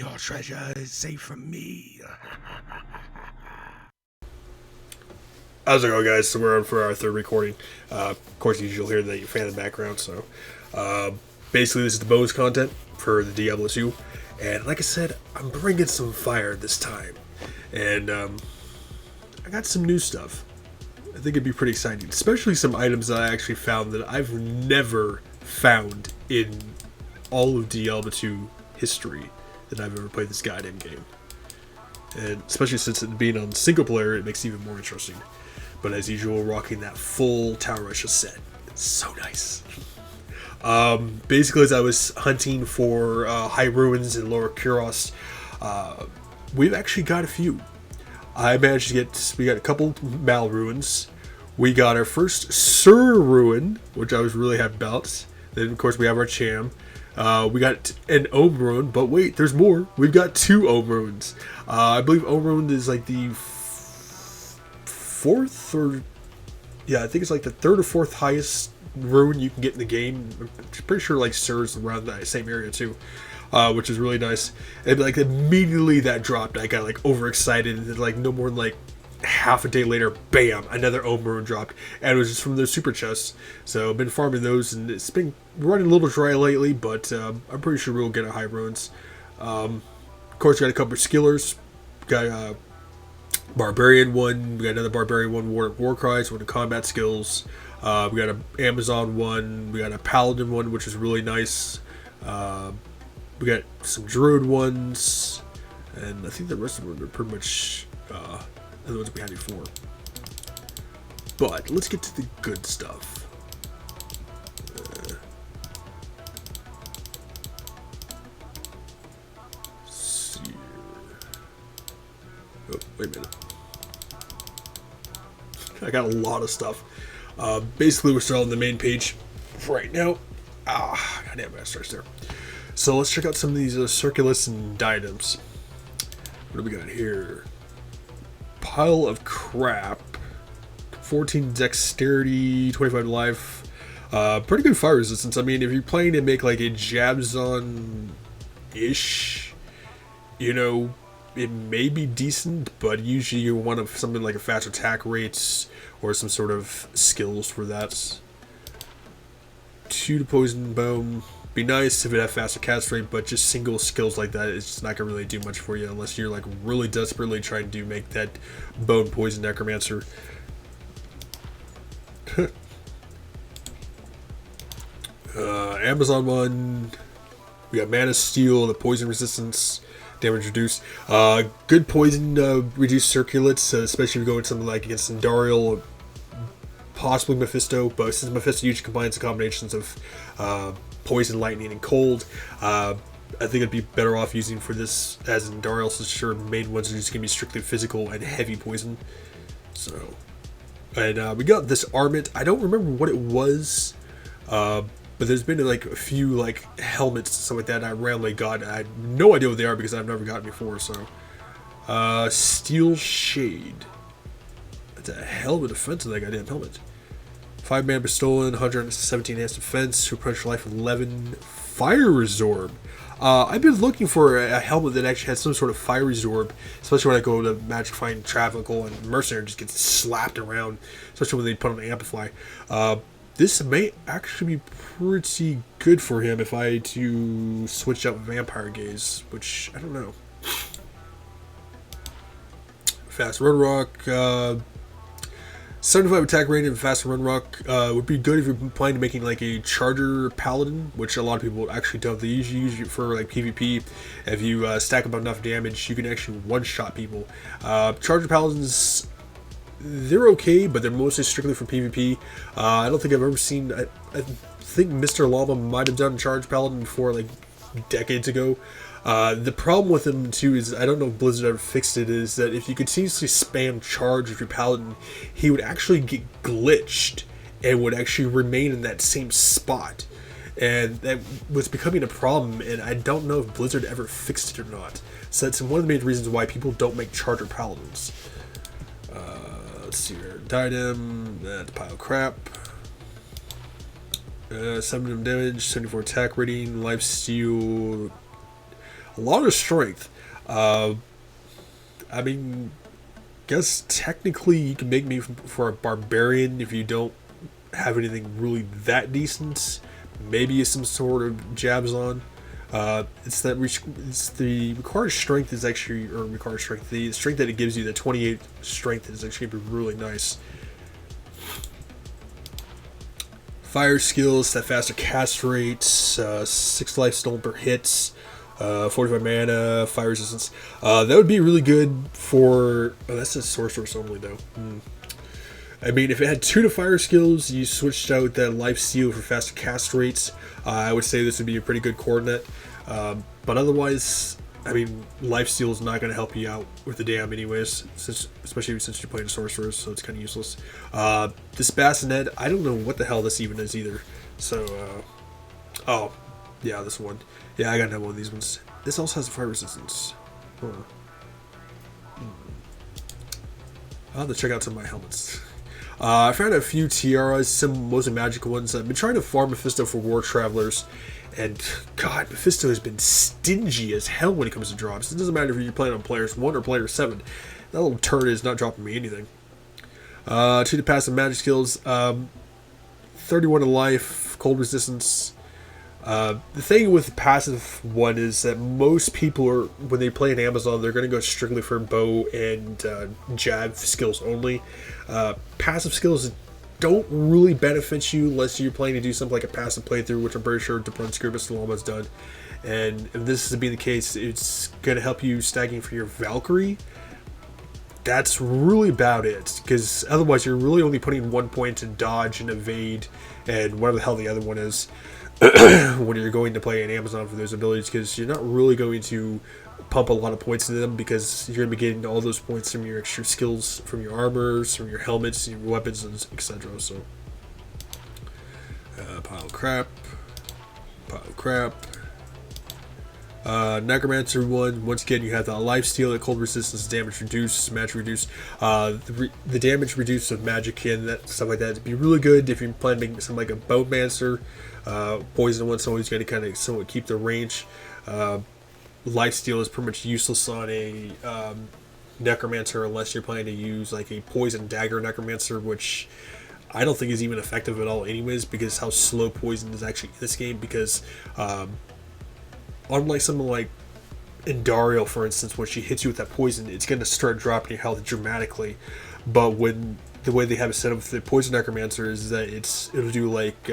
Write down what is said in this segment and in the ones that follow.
your treasure is safe from me. How's it going, guys? So we're on for our third recording. Of course, you'll hear the fan in the background. So basically, this is the bonus content for the Diablo 2. And like I said, I'm bringing some fire this time. And I got some new stuff. I think it'd be pretty exciting. Especially some items that I actually found that I've never found in all of Diablo 2 history that I've ever played this goddamn game. And especially since it being on single player, it makes it even more interesting. But as usual, rocking that full Tower Russia set. It's so nice. Basically, as I was hunting for high ruins in Lower Kuros, we've actually got a few. I managed to get, we got a couple Mal ruins. We got our first Sur ruin, which I was really happy about. Then, of course, we have our Cham. We got an Ohm ruin, but wait, there's more. We've got two Ohm ruins. I believe Ohm ruin is like the fourth or... yeah, I think it's like the third or fourth highest ruin you can get in the game. I'm pretty sure like Sur's around that same area too. Which is really nice. And like immediately that dropped, I got like overexcited, and then like no more than like half a day later, bam, another Ohm ruin dropped, and it was just from those super chests. So I've been farming those, and it's been running a little dry lately, but I'm pretty sure we'll get a high ruins. Of course, we got a couple of skillers. Got a barbarian one. We got another barbarian one. War cries. One of combat skills. We got an Amazon one. We got a paladin one, which is really nice. We got some druid ones, and I think the rest of them are pretty much the ones we had before. But let's get to the good stuff. Let's see here. Oh, wait a minute. I got a lot of stuff. Basically, we're still on the main page right now. Goddamn, it starts there. So let's check out some of these circulus and diadems. What do we got here? Pile of crap. 14 dexterity, 25 life. Pretty good fire resistance. I mean, if you're playing to make like a Jabzon-ish, you know, it may be decent, but usually you want something like a fast attack rates or some sort of skills for that. 2 to poison bone. Be nice if it had faster cast rate, but just single skills like that is just not gonna really do much for you unless you're like really desperately trying to make that bone poison necromancer. Amazon one. We got mana steel, the poison resistance, damage reduced. Good poison reduced circulates, especially if you go with something like against Andariel or possibly Mephisto. But since Mephisto usually combines the combinations of poison, lightning, and cold, I think it'd be better off using for this as in Andariel, since sure main ones are just gonna be strictly physical and heavy poison. So, and we got this armament. I don't remember what it was, but there's been like a few like helmets and stuff like that I randomly got. I have no idea what they are because I've never gotten before. So, Steel Shade. That's a hell of a defense of that goddamn helmet. 5 mana stolen, 117 enhanced defense, suppress life 11, fire resorb. I've been looking for a helmet that actually has some sort of fire resorb, especially when I go to Magic Find Travical and Mercenary just gets slapped around, especially when they put on the Amplify. This may actually be pretty good for him if I to switch out Vampire Gaze, which I don't know. Fast Run Rock. 75 attack rate and fast run rock would be good if you're planning to making like a charger paladin, which a lot of people actually don't. They usually use it for like PvP. If you stack up enough damage, you can actually one-shot people. Charger paladins, they're okay, but they're mostly strictly for PvP. I don't think I've ever seen. I think Mr. Llama might have done charge paladin before, like decades ago. The problem with him too is, I don't know if Blizzard ever fixed it, is that if you continuously spam charge with your paladin, he would actually get glitched and would actually remain in that same spot, and that was becoming a problem, and I don't know if Blizzard ever fixed it or not. So that's one of the main reasons why people don't make charger paladins. Let's see here. Diadem, that's a pile of crap. 7 damage, 74 attack rating, life steal. A lot of strength. I mean, guess technically you can make me for a barbarian if you don't have anything really that decent. Maybe some sort of jabs on. It's the required strength is actually, or required strength, the strength that it gives you, the 28 strength is actually going to be really nice. Fire skills, that faster cast rates, 6 life stolen per hit, 45 mana, fire resistance. That would be really good for, oh, that's a sorceress only though. I mean, if it had 2 to fire skills, you switched out that life steal for faster cast rates, I would say this would be a pretty good coordinate. But otherwise, I mean, life steal is not going to help you out with the dam anyways, especially since you're playing a sorceress, so it's kind of useless. This bassinet, I don't know what the hell this even is either. So, oh, yeah, this one. Yeah, I got another one of these ones. This also has fire resistance. Huh. I'll have to check out some of my helmets. I found a few tiaras, some mostly magical ones. I've been trying to farm Mephisto for War Travelers, and God, Mephisto has been stingy as hell when it comes to drops. It doesn't matter if you're playing on players 1 or player 7. That little turd is not dropping me anything. 2 to passive magic skills, 31 to life, cold resistance. The thing with the passive one is that most people are, when they play in Amazon, they're going to go strictly for bow and jab skills only. Passive skills don't really benefit you unless you're planning to do something like a passive playthrough, which I'm pretty sure Debrunskirby Salama's done. And if this is to be the case, it's going to help you stacking for your Valkyrie. That's really about it, because otherwise you're really only putting 1 point in dodge and evade and whatever the hell the other one is when you're going to play in Amazon for those abilities, because you're not really going to pump a lot of points into them, because you're going to be getting all those points from your extra skills, from your armors, from your helmets, your weapons, etc. So, pile of crap. Necromancer one, once again you have the life steal, the cold resistance, damage reduce, magic reduce. The damage reduce of magic and that stuff like that would be really good if you're planning to make something like a Bowmancer. Poison one, so he's going to kind of somewhat keep the range. Life steal is pretty much useless on a Necromancer unless you're planning to use like a poison dagger Necromancer, which I don't think is even effective at all anyways, because how slow poison is actually in this game, because unlike something like Indariel, for instance, when she hits you with that poison, it's going to start dropping your health dramatically. But when the way they have it set up with the poison Necromancer is that it'll do like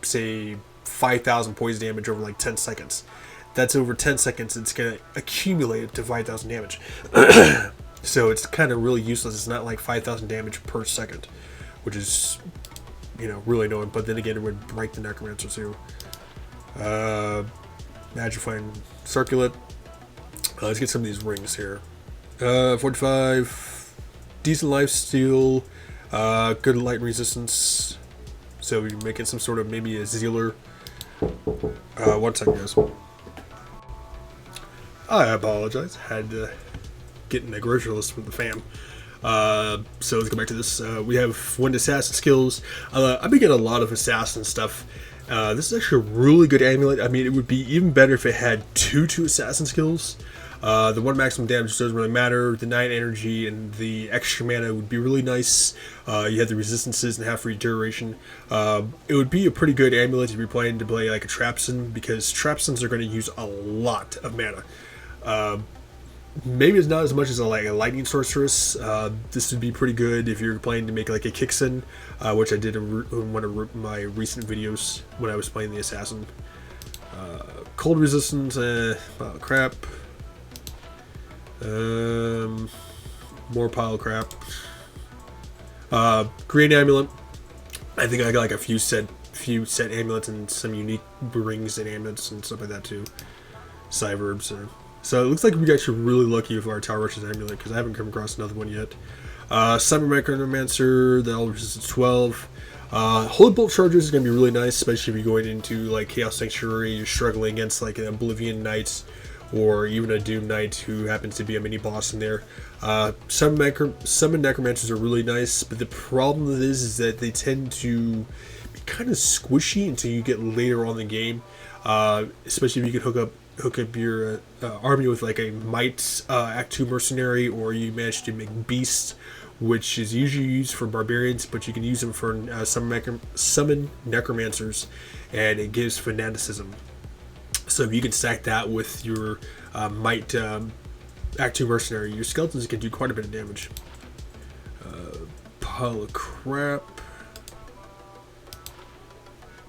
say 5,000 poison damage over like 10 seconds. That's over 10 seconds, it's going to accumulate to 5,000 damage. So it's kind of really useless. It's not like 5,000 damage per second, which is, you know, really annoying. But then again, it would break the Necromancer too. Magifying Circulet. Let's get some of these rings here. 45. Decent life steal. Good light resistance. So you're making some sort of maybe a Zealer. 1 second, guys. I apologize. Had to get in the grocery list with the fam. So let's go back to this. We have 1 assassin skills. I've been getting a lot of assassin stuff. This is actually a really good amulet. I mean, it would be even better if it had 2 assassin skills. The 1 maximum damage doesn't really matter. The 9 energy and the extra mana would be really nice. You have the resistances and half free duration. It would be a pretty good amulet if you're planning to play like a Trapson, because Trapsons are going to use a lot of mana. Maybe it's not as much as a lightning sorceress. This would be pretty good if you're planning to make like a Kixen, which I did in one of my recent videos when I was playing the assassin. Cold resistance, pile of crap. More pile of crap. Green amulet. I think I got like a few set amulets and some unique rings and amulets and stuff like that too. Cyverbs. So it looks like we got you really lucky with our Tower Rush's amulet, because I haven't come across another one yet. Cyber Necromancer, the Eldritch is 12. Holy Bolt Chargers is going to be really nice, especially if you're going into like Chaos Sanctuary, you're struggling against like an Oblivion Knight or even a Doom Knight who happens to be a mini boss in there. Summon Necromancers are really nice, but the problem with this is that they tend to be kind of squishy until you get later on in the game. Especially if you can hook up hook up your army with like a might Act 2 mercenary, or you manage to make beasts, which is usually used for barbarians, but you can use them for summon necromancers, and it gives fanaticism. So if you can stack that with your might Act 2 mercenary, your skeletons can do quite a bit of damage. Pile of crap.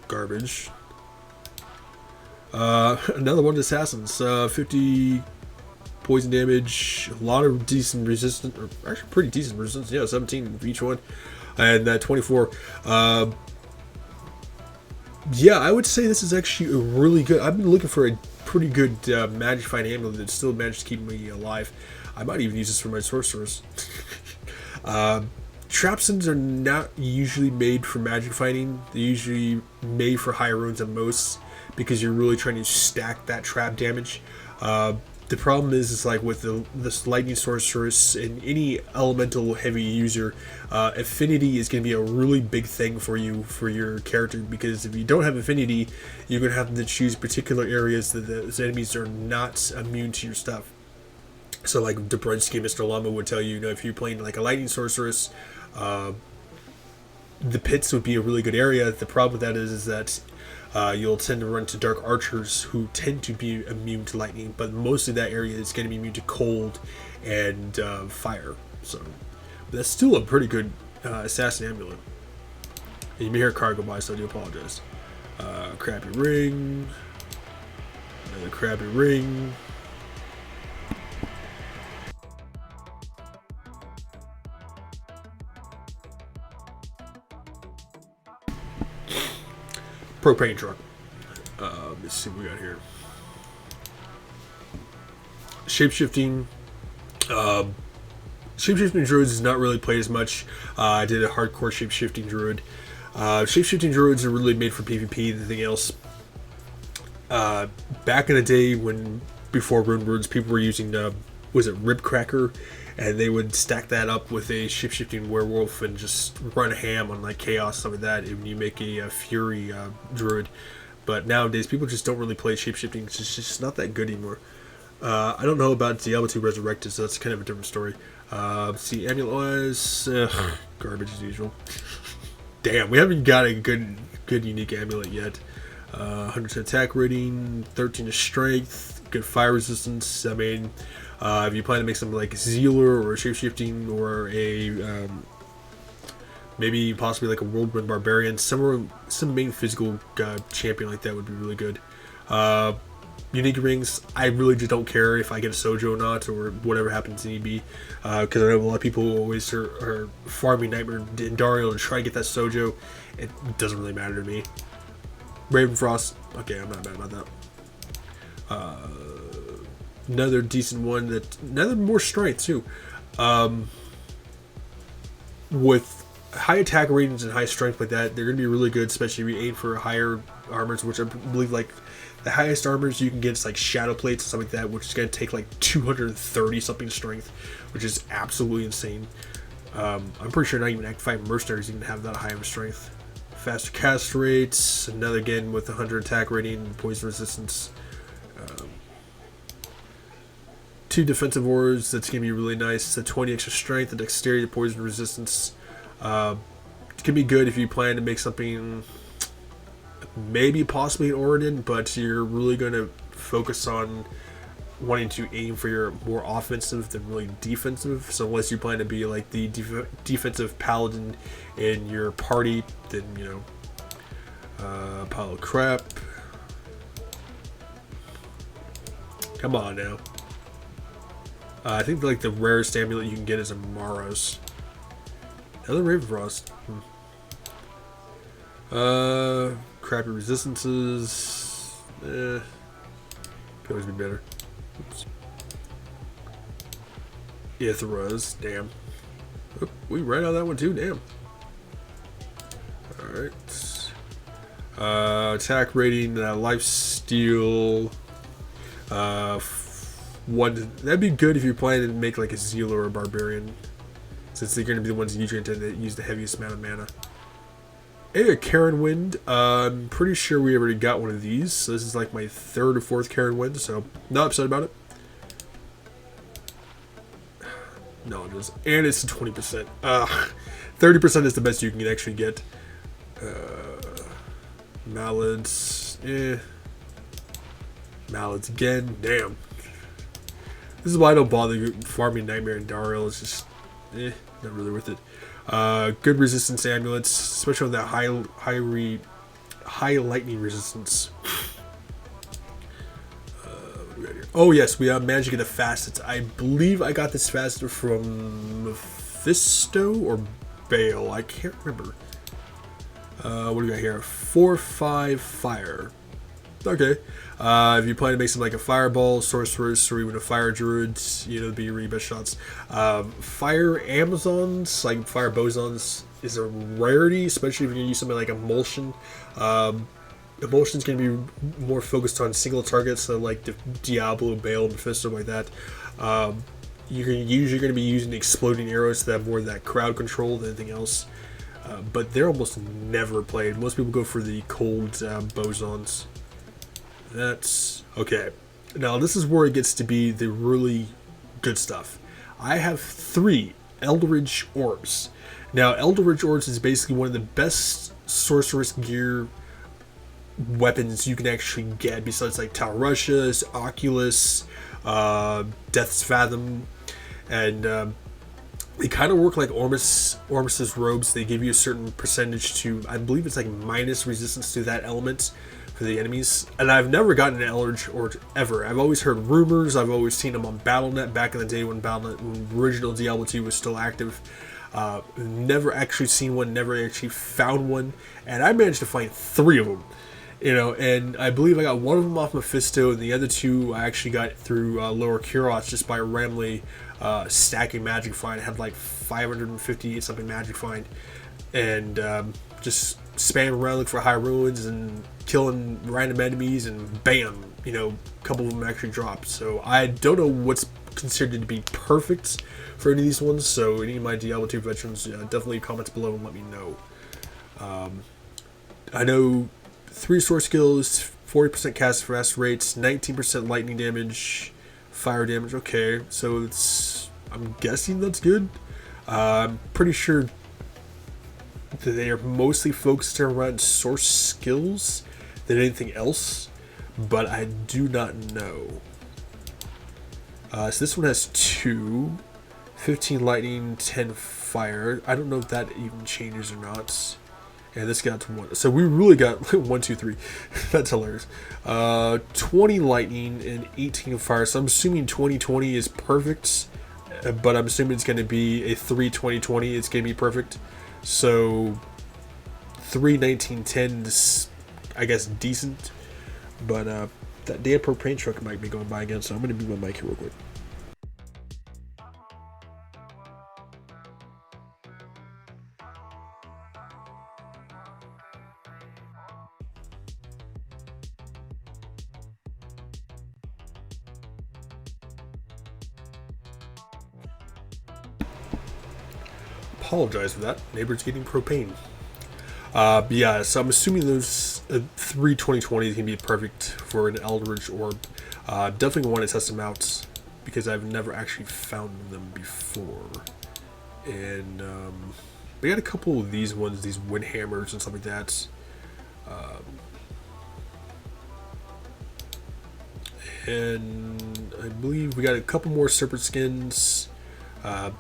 Garbage. Another one, assassins. 50 poison damage, a lot of decent resistance, or actually pretty decent resistance. Yeah, 17 for each one, and 24. Yeah, I would say this is actually a really good. I've been looking for a pretty good magic fighting amulet that still managed to keep me alive. I might even use this for my sorcerers. Trapsons are not usually made for magic fighting. They're usually made for higher runes at most, because you're really trying to stack that trap damage. The problem is like with this lightning sorceress and any elemental heavy user, affinity is going to be a really big thing for you for your character, because if you don't have affinity, you're going to have to choose particular areas that the enemies are not immune to your stuff. So like Dobrensky, Mr. Llama would tell you, if you're playing like a lightning sorceress, the pits would be a really good area. The problem with that is that you'll tend to run to dark archers who tend to be immune to lightning, but most of that area is going to be immune to cold and fire. So that's still a pretty good assassin amulet. And you may hear a car go by, so I do apologize. Crappy ring. Another crappy ring. Propane truck. Let's see what we got here. Shapeshifting. Shapeshifting druids is not really played as much. I did a hardcore shapeshifting druid. Shapeshifting druids are really made for PvP. Anything else. Back in the day, before rune words, people were using was it Ribcracker, and they would stack that up with a shapeshifting werewolf and just run ham on like chaos, stuff like that, and you make a fury druid. But nowadays, people just don't really play shapeshifting. It's just not that good anymore. I don't know about Diablo 2 Resurrected, so that's kind of a different story. See, amulet-wise, garbage as usual. Damn, we haven't got a good unique amulet yet. 100% attack rating, 13 to strength, good fire resistance. I mean, if you plan to make something like a Zealer or a shapeshifting or a maybe possibly like a whirlwind barbarian, some main physical champion like that would be really good. Unique rings, I really just don't care if I get a Sojo or not, or whatever happens in EB, because I know a lot of people always are farming Nightmare and Dario to try to get that Sojo. It doesn't really matter to me. Ravenfrost, okay, I'm not mad about that. Another decent one, another more strength too. With high attack ratings and high strength like that, they're going to be really good, especially if you aim for higher armors, which I believe like the highest armors you can get is like Shadow Plates and stuff like that, which is going to take like 230 something strength, which is absolutely insane. I'm pretty sure not even Act 5 mercenaries even have that high of a strength. Faster cast rates, another again with 100 attack rating, poison resistance. 2 defensive ores, that's going to be really nice. 20 extra strength, and dexterity, poison resistance. It can be good if you plan to make something, maybe possibly an Oridon, but you're really going to focus on wanting to aim for your more offensive than really defensive. So unless you plan to be like the defensive paladin in your party, then pile of crap. Come on now. I think like the rarest amulet you can get is a Maros. Another Ravenfrost. Crappy resistances. Could always be better. Oops. Ithras, damn. Oh, we right on that one too, damn. Alright. Attack rating, life steal. That'd be good if you're planning to make like a Zeal or a Barbarian, since they're going to be the ones usually tend to use the heaviest amount of mana. Hey, a Karen Wind. I'm pretty sure we already got one of these. So this is like my third or fourth Karen Wind, so not upset about it. No, it is. And it's 20%. 30% is the best you can actually get. Mallards. Mallards again. Damn. This is why I don't bother farming Nightmare and Dariel. It's just, not really worth it. Good resistance amulets, especially on that high lightning resistance. What do we got here? Oh yes, we managed to get a facet. I believe I got this facet from Mephisto or Bale. I can't remember. What do we got here? 4/5 fire. Okay. If you plan to make something like a fireball, sorceress, or even a fire druid, you know, be your really best shots. Fire Amazons, like fire bosons, is a rarity, especially if you use something like emulsion. Emulsion is going to be more focused on single targets, so like Diablo, Bale, Mephisto, like that. You're usually going to be using exploding arrows that have more of that crowd control than anything else. But they're almost never played. Most people go for the cold bosons. That's okay. Now this is where it gets to be the really good stuff. I have 3 Eldritch Orbs. Now Eldritch Orbs is basically one of the best sorceress gear weapons you can actually get, besides like Talrusha's, Oculus, Death's Fathom, and they kind of work like Ormus's robes. They give you a certain percentage to, I believe it's like minus resistance to that element for the enemies. And I've never gotten an Eldritch Orb ever. I've always heard rumors. I've always seen them on BattleNet back in the day when BattleNet, when original Diablo 2 was still active. Never actually seen one, never actually found one, and I managed to find 3 of them. You know, and I believe I got one of them off Mephisto, and the other 2 I actually got through Lower Kuros just by randomly stacking Magic Find. I had like 550 something Magic Find, and just spamming around looking for high ruins and killing random enemies, and bam, you know, a couple of them actually dropped. So I don't know what's considered to be perfect for any of these ones, so any of my Diablo 2 veterans, definitely comment below and let me know. I know 3 source skills, 40% cast fast rates, 19% lightning damage, fire damage. Okay, so it's, I'm guessing that's good. I'm pretty sure that they are mostly focused around source skills than anything else, but I do not know. So this one has 2, 15 lightning, 10 fire. I don't know if that even changes or not. And this got to 1. So we really got 1, 2, 3. That's hilarious. 20 lightning and 18 fire. So I'm assuming 20/20 is perfect, but I'm assuming it's going to be a 3/20/20. It's going to be perfect. So 3/19/10 is, I guess, decent. But that damn propane truck might be going by again, so I'm going to mute my mic here real quick. Apologize for that. Neighbor's getting propane. Yeah, so I'm assuming those 3/20/20 is going to be perfect for an Eldritch Orb. Definitely want to test them out because I've never actually found them before. And we got a couple of these ones, these wind hammers and stuff like that. And I believe we got a couple more serpent skins. Kind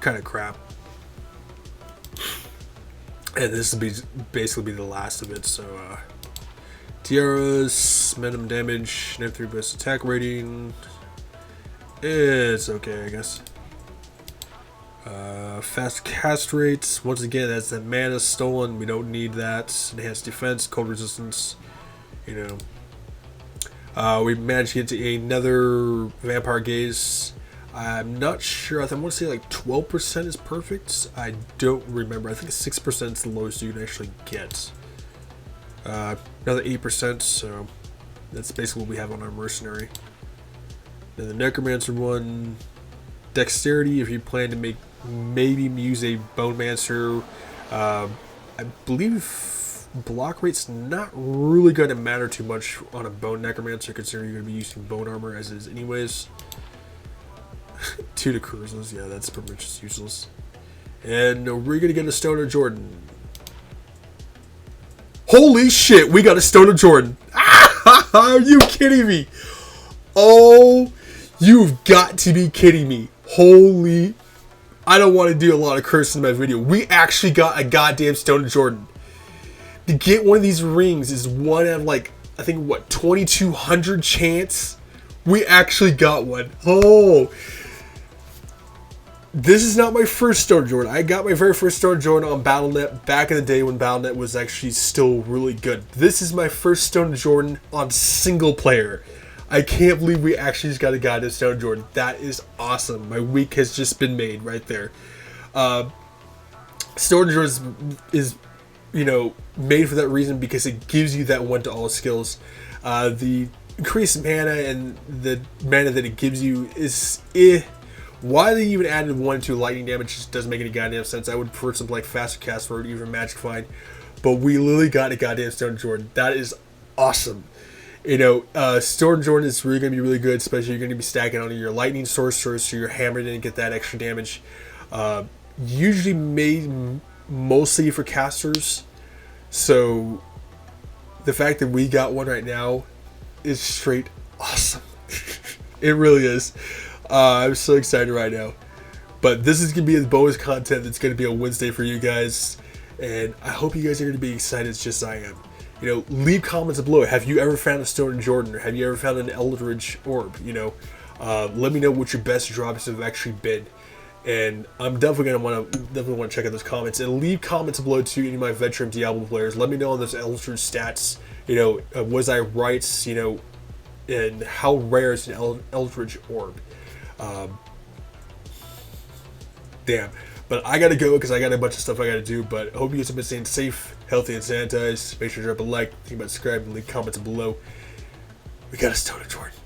of crap. And this will be basically the last of it. So tiaras, minimum damage, -3 best attack rating. It's okay, I guess. Fast cast rates. Once again, that's that mana stolen. We don't need that. Enhanced defense, cold resistance. You know. We managed to get to another vampire gaze. I'm not sure. I want to say like 12% is perfect. I don't remember. I think 6% is the lowest you can actually get. Another 8%, so that's basically what we have on our mercenary. Then the necromancer one, dexterity. If you plan to maybe use a bone mancer, I believe block rate's not really going to matter too much on a bone necromancer, considering you're going to be using bone armor as is anyways. 2 to cruises, yeah, that's pretty much just useless. And we're going to get a Stoner Jordan. Holy shit, we got a Stoner Jordan. Are you kidding me? Oh, you've got to be kidding me. Holy, I don't want to do a lot of cursing in my video. We actually got a goddamn Stoner Jordan. To get one of these rings is one out of like, I think what, 2,200 chance? We actually got one. Oh, this is not my first Stoner Jordan. I got my very first Stoner Jordan on Battle.net back in the day when Battle.net was actually still really good. This is my first Stoner Jordan on single player. I can't believe we actually just got a goddamn Stoner Jordan. That is awesome. My week has just been made right there. Stoner Jordan is, you know, made for that reason because it gives you that 1 to all skills. The increased mana and the mana that it gives you is why they even added 1 to lightning damage just doesn't make any goddamn sense. I would prefer something like faster cast or even magic find, but we literally got a goddamn Stoner Jordan. That is awesome. You know, Stoner Jordan is really going to be really good, especially you're going to be stacking on your lightning sorcerer, so you're hammered in and get that extra damage. Usually made mostly for casters, so the fact that we got one right now is straight awesome. It really is. I'm so excited right now. But this is going to be the bonus content that's going to be on Wednesday for you guys. And I hope you guys are going to be excited just as I am. You know, leave comments below. Have you ever found a Stoner Jordan? Or have you ever found an Eldritch Orb? You know, let me know what your best drops have actually been. And I'm definitely want to check out those comments. And leave comments below to any of my veteran Diablo players. Let me know on those Eldritch stats. You know, was I right? You know, and how rare is an Eldritch Orb? Damn, but I gotta go because I got a bunch of stuff I gotta do. But I hope you guys have been staying safe, healthy, and sanitized. Make sure to drop a like, think about subscribing, and leave comments below. We got a Stoner Jordan.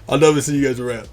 I'll never see you guys around.